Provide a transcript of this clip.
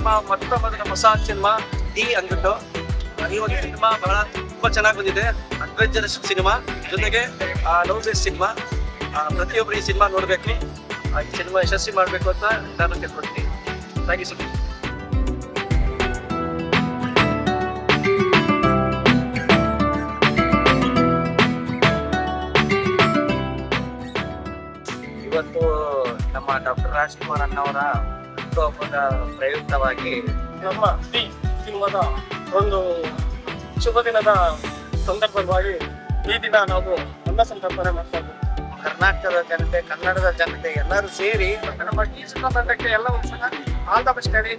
ನಮ್ಮ ಮೊಟ್ಟ ಮೊದಲ ಹೊಸ ಸಿನಿಮಾ ಡಿ ಅಂದ್ಬಿಟ್ಟು. ಈ ಒಂದು ಸಿನಿಮಾ ಬಹಳ ತುಂಬಾ ಚೆನ್ನಾಗಿ ಬಂದಿದೆ. ಅಡ್ವೆಂಚರಸ್ ಸಿನಿಮಾ ಜೊತೆಗೆ ಲವ್ ಬೇಸ್ ಸಿನಿಮಾ. ಪ್ರತಿಯೊಬ್ಬರು ಈ ಸಿನಿಮಾ ನೋಡ್ಬೇಕು. ಈ ಸಿನಿಮಾ ಯಶಸ್ವಿ ಮಾಡಬೇಕು ಅಂತ ನಾನು ಕೇಳ್ಕೊಳ್ತೀನಿ. Thank you so much. ಇವತ್ತು ನಮ್ಮ ಡಾಕ್ಟರ್ ರಾಜ್ಕುಮಾರ್ ಅಣ್ಣವರ ಹುಟ್ಟುಹಬ್ಬದ ಪ್ರಯುಕ್ತವಾಗಿ ನಮ್ಮ ಡಿ ಸಿನಿಮಾದ ಒಂದು ಶುಭ ದಿನದ ಸಂದರ್ಭವಾಗಿ ಈ ದಿನ ನಾವು ಅನ್ನ ಸಂತರ್ಪಣೆ ಮಾಡ್ತಾ ಇದ್ದೀವಿ. ಕರ್ನಾಟಕದ ಜನತೆ, ಕನ್ನಡದ ಜನತೆ ಎಲ್ಲರೂ ಸೇರಿ ನಮ್ಮ ಡಿ ಸಿನಿಮಾ ತಂಡಕ್ಕೆ ಎಲ್ಲ ಒಂದು ಸಲ ಆಲ್ ದ ಬೆಸ್ಟ್ ಹೇಳಿ.